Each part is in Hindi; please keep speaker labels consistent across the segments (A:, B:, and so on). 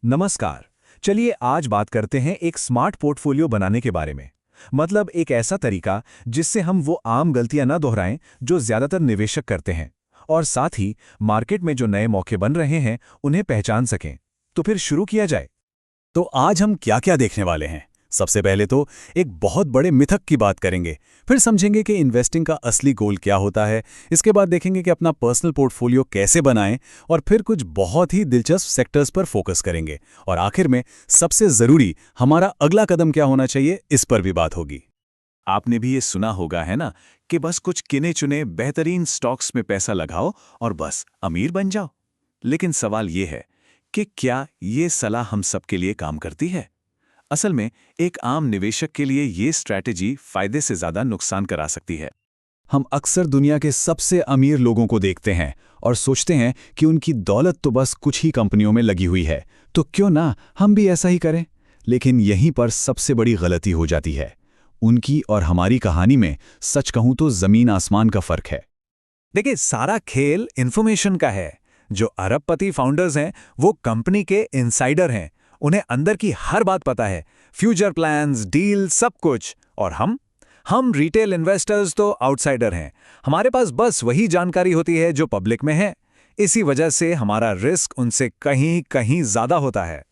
A: नमस्कार। चलिए आज बात करते हैं एक स्मार्ट पोर्टफोलियो बनाने के बारे में। मतलब एक ऐसा तरीका जिससे हम वो आम गलतियां न दोहराएं जो ज्यादातर निवेशक करते हैं, और साथ ही मार्केट में जो नए मौके बन रहे हैं उन्हें पहचान सकें। तो फिर शुरू किया जाए।
B: तो आज हम क्या क्या देखने वाले हैं। सबसे पहले तो एक बहुत बड़े मिथक की बात करेंगे, फिर समझेंगे कि इन्वेस्टिंग का असली गोल क्या होता है। इसके बाद देखेंगे कि अपना पर्सनल पोर्टफोलियो कैसे बनाएं, और फिर कुछ बहुत ही दिलचस्प सेक्टर्स पर फोकस करेंगे। और आखिर में सबसे ज़रूरी हमारा अगला कदम क्या होना चाहिए, इस पर भी बात होगी।
A: आपने भी ये सुना होगा है ना, कि बस कुछ गिने चुने बेहतरीन स्टॉक्स में पैसा लगाओ और बस अमीर बन जाओ। लेकिन सवाल ये है कि क्या ये सलाह हम सबके लिए काम करती है? असल में एक आम निवेशक के लिए ये स्ट्रैटेजी फायदे से ज्यादा नुकसान करा सकती है।
B: हम अक्सर दुनिया के सबसे अमीर लोगों को देखते हैं और सोचते हैं कि उनकी दौलत तो बस कुछ ही कंपनियों में लगी हुई है, तो क्यों ना हम भी ऐसा ही करें। लेकिन यहीं पर सबसे बड़ी गलती हो जाती है। उनकी और हमारी कहानी में सच कहूं तो जमीन आसमान का फर्क है।
A: देखिए, सारा खेल इन्फॉर्मेशन का है। जो अरबपति फाउंडर्स हैं वो कंपनी के इनसाइडर हैं। उन्हें अंदर की हर बात पता है, फ्यूचर प्लान्स, डील, सब कुछ। और हम रिटेल इन्वेस्टर्स तो आउटसाइडर हैं। हमारे पास बस वही जानकारी होती है जो पब्लिक में है। इसी वजह से हमारा रिस्क उनसे कहीं कहीं ज्यादा होता है।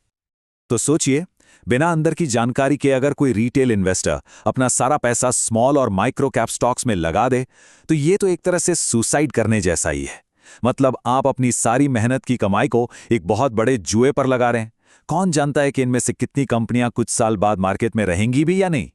B: तो सोचिए, बिना अंदर की जानकारी के अगर कोई रिटेल इन्वेस्टर अपना सारा पैसा स्मॉल और माइक्रो कैप स्टॉक्स में लगा दे, तो ये तो एक तरह से सुसाइड करने जैसा ही है। मतलब आप अपनी सारी मेहनत की कमाई को एक बहुत बड़े जुए पर लगा रहे हैं। कौन जानता है कि इनमें से कितनी कंपनियां कुछ साल बाद मार्केट में रहेंगी भी या नहीं।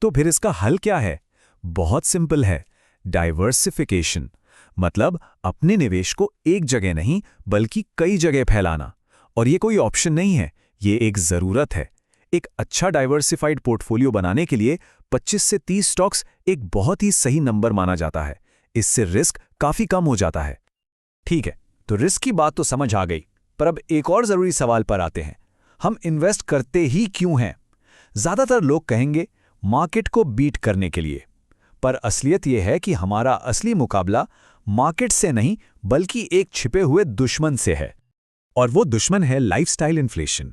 A: तो फिर इसका हल क्या है? बहुत सिंपल है, डाइवर्सिफिकेशन। मतलब अपने निवेश को एक जगह नहीं बल्कि कई जगह फैलाना। और ये कोई ऑप्शन नहीं है, ये एक जरूरत है। एक अच्छा डाइवर्सिफाइड पोर्टफोलियो बनाने के लिए 25 से 30 स्टॉक्स एक बहुत ही सही नंबर माना जाता है। इससे रिस्क काफी कम हो जाता है। ठीक है, तो रिस्क की बात तो समझ आ गई, पर अब एक और जरूरी सवाल पर आते हैं। हम इन्वेस्ट करते ही क्यों हैं? ज्यादातर लोग कहेंगे मार्केट को बीट करने के लिए। पर असलियत यह है कि हमारा असली मुकाबला मार्केट से नहीं बल्कि एक छिपे हुए दुश्मन से है। और वो दुश्मन है लाइफस्टाइल इन्फ्लेशन।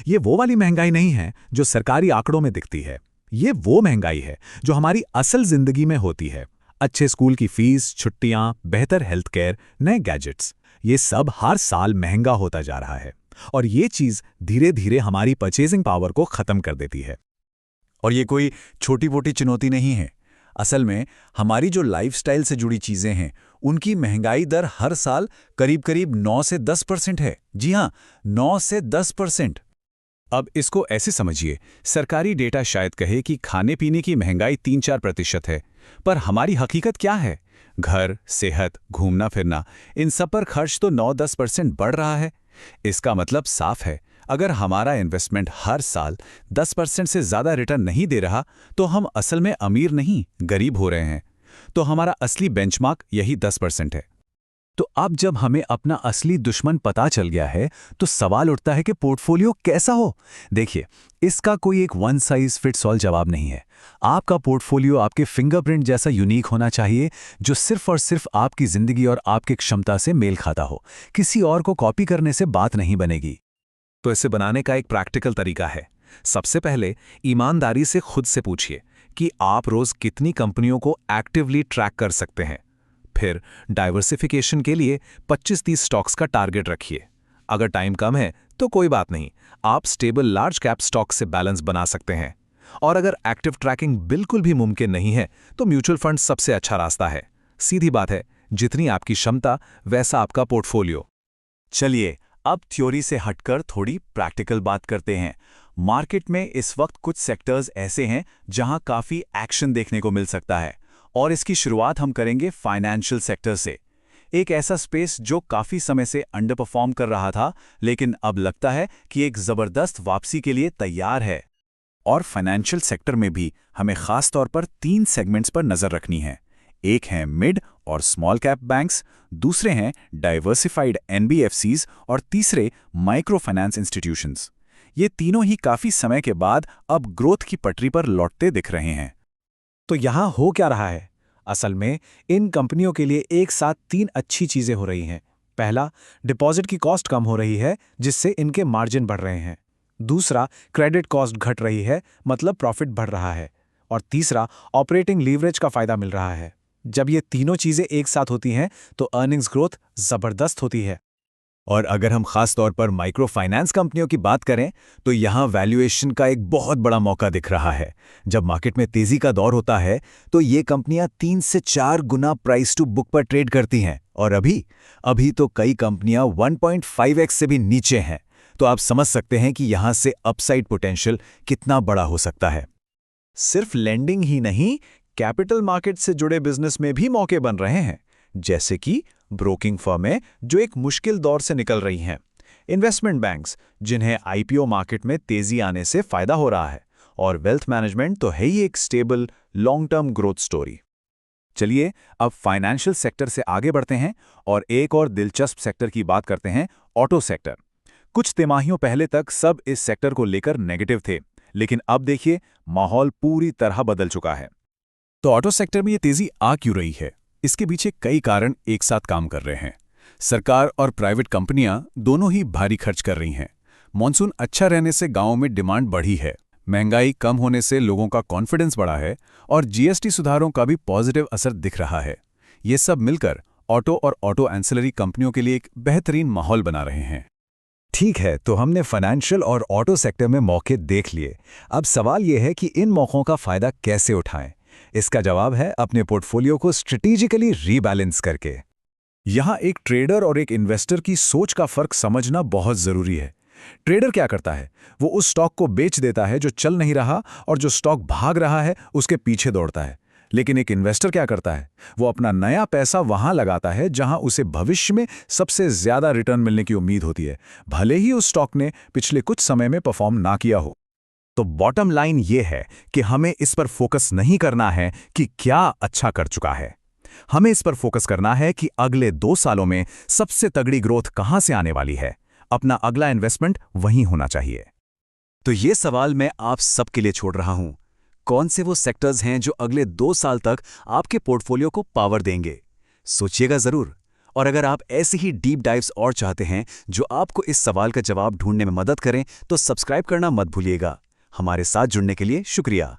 A: ये वो वाली महंगाई नहीं है जो सरकारी आंकड़ों में दिखती है। ये वो महंगाई है जो हमारी असल जिंदगी में होती है। अच्छे स्कूल की फीस, छुट्टियां, बेहतर हेल्थ केयर, नए गैजेट्स, ये सब हर साल महंगा होता जा रहा है। और ये चीज धीरे धीरे हमारी परचेजिंग पावर को खत्म कर देती है। और ये कोई छोटी मोटी चुनौती नहीं है। असल में हमारी जो लाइफस्टाइल से जुड़ी चीजें हैं, उनकी महंगाई दर हर साल करीब करीब 9 से 10% है। जी हां, 9 से 10%। अब इसको ऐसे समझिए, सरकारी डेटा शायद कहे कि खाने पीने की महंगाई 3-4% है, पर हमारी हकीकत क्या है? घर, सेहत, घूमना फिरना, इन सब पर खर्च तो 9-10% बढ़ रहा है। इसका मतलब साफ है, अगर हमारा इन्वेस्टमेंट हर साल 10% से ज़्यादा रिटर्न नहीं दे रहा, तो हम असल में अमीर नहीं, गरीब हो रहे हैं। तो हमारा असली बेंचमार्क यही 10% है। तो अब जब हमें अपना असली दुश्मन पता चल गया है, तो सवाल उठता है कि पोर्टफोलियो कैसा हो। देखिए, इसका कोई एक वन साइज फिट्स ऑल जवाब नहीं है। आपका पोर्टफोलियो आपके फिंगरप्रिंट जैसा यूनिक होना चाहिए, जो सिर्फ और सिर्फ आपकी जिंदगी और आपकी क्षमता से मेल खाता हो। किसी और को कॉपी करने से बात नहीं बनेगी। तो इसे बनाने का एक प्रैक्टिकल तरीका है। सबसे पहले ईमानदारी से खुद से पूछिए कि आप रोज कितनी कंपनियों को एक्टिवली ट्रैक कर सकते हैं। फिर डाइवर्सिफिकेशन के लिए 25-30 स्टॉक्स का टारगेट रखिए। अगर टाइम कम है तो कोई बात नहीं, आप स्टेबल लार्ज कैप स्टॉक से बैलेंस बना सकते हैं। और अगर एक्टिव ट्रैकिंग बिल्कुल भी मुमकिन नहीं है, तो म्यूचुअल फंड सबसे अच्छा रास्ता है। सीधी बात है, जितनी आपकी क्षमता वैसा आपका पोर्टफोलियो। चलिए, अब थ्योरी से हटकर थोड़ी प्रैक्टिकल बात करते हैं। मार्केट में इस वक्त कुछ सेक्टर्स ऐसे हैं जहां काफी एक्शन देखने को मिल सकता है, और इसकी शुरुआत हम करेंगे फाइनेंशियल सेक्टर से। एक ऐसा स्पेस जो काफी समय से अंडर परफॉर्म कर रहा था, लेकिन अब लगता है कि एक जबरदस्त वापसी के लिए तैयार है। और फाइनेंशियल सेक्टर में भी हमें खास तौर पर 3 सेगमेंट्स पर नजर रखनी है। एक हैं मिड और स्मॉल कैप बैंक्स, दूसरे हैं डाइवर्सिफाइड एनबीएफसीज, और तीसरे माइक्रो फाइनेंस इंस्टीट्यूशंस। ये तीनों ही काफी समय के बाद अब ग्रोथ की पटरी पर लौटते दिख रहे हैं। तो यहां हो क्या रहा है? असल में इन कंपनियों के लिए एक साथ 3 अच्छी चीजें हो रही हैं।
C: पहला, डिपॉजिट की कॉस्ट कम हो रही है जिससे इनके मार्जिन बढ़ रहे हैं। दूसरा, क्रेडिट कॉस्ट घट रही है मतलब प्रॉफिट बढ़ रहा है। और तीसरा, ऑपरेटिंग लीवरेज का फायदा मिल रहा है। जब ये तीनों चीजें एक साथ होती हैं तो अर्निंग्स ग्रोथ जबरदस्त होती है।
A: और अगर हम खास तौर पर माइक्रो फाइनेंस कंपनियों की बात करें तो यहाँ वैल्यूएशन का एक बहुत बड़ा मौका दिख रहा है। जब मार्केट में तेजी का दौर होता है तो ये कंपनियां 3 से 4 गुना प्राइस टू बुक पर ट्रेड करती हैं, और अभी तो कई कंपनियां 1.5x से भी नीचे हैं। तो आप समझ सकते हैं कि यहाँ से अपसाइड पोटेंशियल कितना बड़ा हो सकता है। सिर्फ लेंडिंग ही नहीं, कैपिटल मार्केट से जुड़े बिजनेस में भी मौके बन रहे हैं, जैसे कि ब्रोकिंग फर्में जो एक मुश्किल दौर से निकल रही हैं, इन्वेस्टमेंट बैंक्स जिन्हें आईपीओ मार्केट में तेजी आने से फायदा हो रहा है, और वेल्थ मैनेजमेंट तो है ही एक stable long term growth story. चलिए अब फाइनेंशियल सेक्टर से आगे बढ़ते हैं और एक और दिलचस्प सेक्टर की बात करते हैं, ऑटो सेक्टर। कुछ तिमाहियों पहले तक सब इस सेक्टर को लेकर नेगेटिव थे, लेकिन अब देखिए माहौल पूरी तरह बदल चुका है।
B: तो ऑटो सेक्टर में ये तेजी आ क्यों रही है? इसके पीछे कई कारण एक साथ काम कर रहे हैं। सरकार और प्राइवेट कंपनियां दोनों ही भारी खर्च कर रही हैं। मॉनसून अच्छा रहने से गांवों में डिमांड बढ़ी है, महंगाई कम होने से लोगों का कॉन्फिडेंस बढ़ा है, और जीएसटी सुधारों का भी पॉजिटिव असर दिख रहा है। ये सब मिलकर ऑटो और ऑटो एंसिलरी कंपनियों के लिए एक बेहतरीन माहौल बना रहे हैं।
A: ठीक है, तो हमने फाइनेंशियल और ऑटो सेक्टर में मौके देख लिए। अब सवाल यह है कि इन मौकों का फायदा कैसे उठाएं। इसका जवाब है अपने पोर्टफोलियो को स्ट्रेटेजिकली रीबैलेंस करके।
B: यहाँ एक ट्रेडर और एक इन्वेस्टर की सोच का फर्क समझना बहुत जरूरी है। ट्रेडर क्या करता है? वो उस स्टॉक को बेच देता है जो चल नहीं रहा, और जो स्टॉक भाग रहा है उसके पीछे दौड़ता है। लेकिन एक इन्वेस्टर क्या करता है? वो अपना नया पैसा वहां लगाता है जहां उसे भविष्य में सबसे ज्यादा रिटर्न मिलने की उम्मीद होती है, भले ही उस स्टॉक ने पिछले कुछ समय में परफॉर्म ना किया हो।
A: तो बॉटम लाइन ये है कि हमें इस पर फोकस नहीं करना है कि क्या अच्छा कर चुका है, हमें इस पर फोकस करना है कि अगले 2 सालों में सबसे तगड़ी ग्रोथ कहां से आने वाली है। अपना अगला इन्वेस्टमेंट वहीं होना चाहिए।
C: तो ये सवाल मैं आप सबके लिए छोड़ रहा हूं, कौन से वो सेक्टर्स हैं जो अगले 2 साल तक आपके पोर्टफोलियो को पावर देंगे? सोचिएगा जरूर। और अगर आप ऐसे ही डीप डाइव्स और चाहते हैं जो आपको इस सवाल का जवाब ढूंढने में मदद करें, तो सब्सक्राइब करना मत भूलिएगा। हमारे साथ जुड़ने के लिए शुक्रिया।